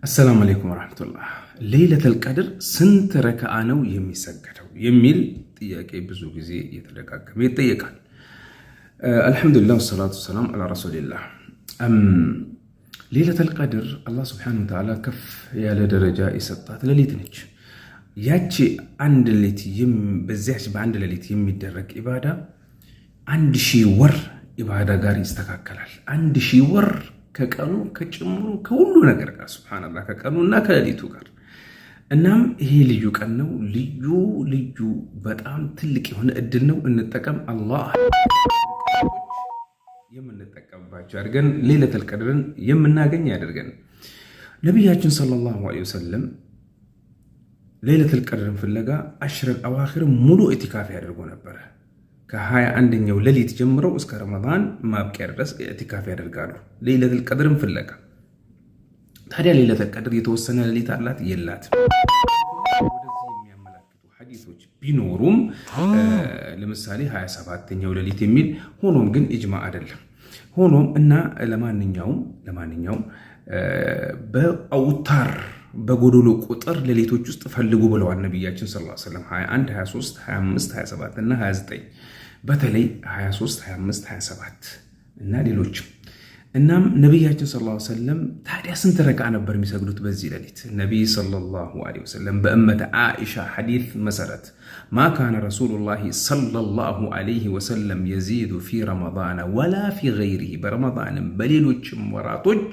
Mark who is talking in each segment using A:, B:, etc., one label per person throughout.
A: السلام عليكم ورحمة الله. ليلة القدر سنت ركعة ነው የሚሰገደው የሚል ጥያቄ ብዙ ጊዜ እየተደጋገመ ይጠየቃል። አልহামዱሊላህ ወሰላቱ ወሰላም አላ ረሱሊላህ። ليلة القدر አላህ Subhanahu Wa Ta'ala ከፍ ያለ ደረጃ የሰጣት ሌሊት ነች። ያቺ አንድ ሌሊት በዚያች በአንድ ሌሊት የሚደረግ ኢባዳ 1000 ወር ኢባዳ ጋር ይስተካከላል። 1000 ወር ከቀኑ ከጭምሩ ከሁሉ ነገር ጋር ሱብሃንአላህ ከቀኑና ከሌሊቱ ጋር። እናም ይሄ ልዩ ቀን ነው። ልዩ በጣም ትልቅ የሆነ እድል ነው። እንጠቀም። አላህ የምንጠቀምባቸው አድርገን ሌሊተል ቀድርን የምናገኝ ያደርገን። ነብያችን ሰለላሁ ዐለይሂ ወሰለም ሌሊተል ቀድርን ፍለጋ አሽረል አዋኺር ሙሉ ኢቲካፍ ያደርጉ ነበር። ከ21ኛው ሌሊት ጀምረው እስከ ረመዳን ማብቂያ ድረስ ኢቲካፍ ያደርጋሉ ሌሊተል ቀድርን ፍለጋ። ታዲያ ሌሊተል ቀድር የተወሰነ ሌሊት አላት የላትም? ወደዚህ የሚያመላክቱ ሐዲሶች ቢኖሩም ለምሳሌ 27ኛው ሌሊት የሚል ሆኖም ግን ኢጅማዕ አይደለም። ሆኖም እና ለማንኛውም በአውታር በጎዶሎ ቁጥር ሌሊቶች ውስጥ ፈልጉ ብለዋል ነብያችን ሰለላሁ ዐለይሂ ወሰለም 21 23 25 27 እና 29 በተለይ 23 25 27 እና ሌሎችም። እናም ነብያችን ሰለላሁ ዐለይሂ ወሰለም ታዲያ ስንት ረካዓ ነበር የሚሰግዱት በዚህ ሌሊት? ነብይ ሰለላሁ ዐለይሂ ወሰለም በእመተ አኢሻ ሐዲስ መሰረት ማ ካነ ረሱሉላሂ ሰለላሁ ዐለይሂ ወሰለም የዚዱ ፊ ረመዳን ወላ ፊ ገይሪሂ በረመዳንም በሌሎችም ወራቶች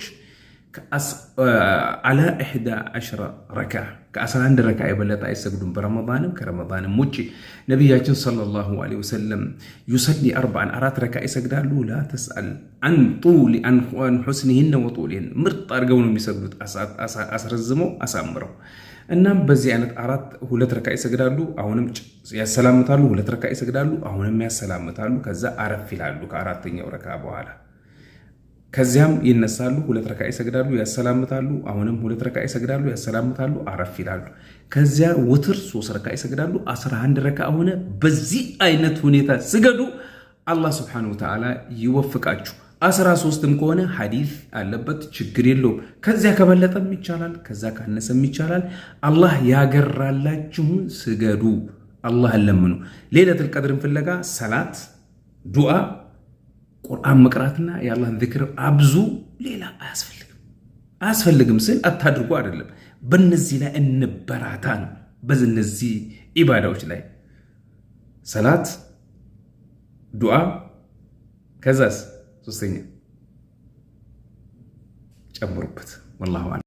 A: على 11 ركعة كأسران ركعة يبلغ يسجدون برمضان كرمضان موجي نبينا صلى الله عليه وسلم يصلي 4 أرات ركعة يسجدالو لا تسأل عن طول عن حسنهن وطولهن مرت أرجون يسجدوا أسر الزمو أسامرو እናም በዚህ አይነት አራት ሁለት ረካዓ ይሰግዳሉ። አሁንም ያሰላምታሉ። ሁለት ረካዓ ይሰግዳሉ። አሁንም ያሰላምታሉ። ከዛ አረፍ ይላሉ ከአራተኛው ረካዓ በኋላ። ከዚያም ይነሳሉ። ሁለት ረካዓ ይሰግዳሉ፣ ያሰላምታሉ። አሁንም ሁለት ረካዓ ይሰግዳሉ፣ ያሰላምታሉ፣ አረፍ ይላሉ። ከዚያ ውትር 3 ረካዓ ይሰግዳሉ። 11 ረካዓ ሆነ። በዚህ አይነት ሁኔታ ስገዱ። አላህ Subhanahu Wa Ta'ala ይወፍቃችሁ። 13ም ከሆነ ሐዲስ አለበት ችግር የለውም። ከዚያ ከበለጠም ይቻላል፣ ከዛ ካነሰም ይቻላል። አላህ ያገራላችሁን ስገዱ። አላህ ለምኑ። ሌሊተል ቀድርን ፍለጋ ሰላት፣ ዱዓ፣ ቁርአን መቅራትና የአላህን ዚክር አብዙ። ሌላ አያስፈልግም ስል አታድርጉ አይደለም። በእነዚህ ላይ እንበራታ ነው። በእነዚህ ኢባዳዎች ላይ ሰላት፣ ዱዓ፣ ከዛስ ሶስተኛ ጨምሩበት። ወላሂ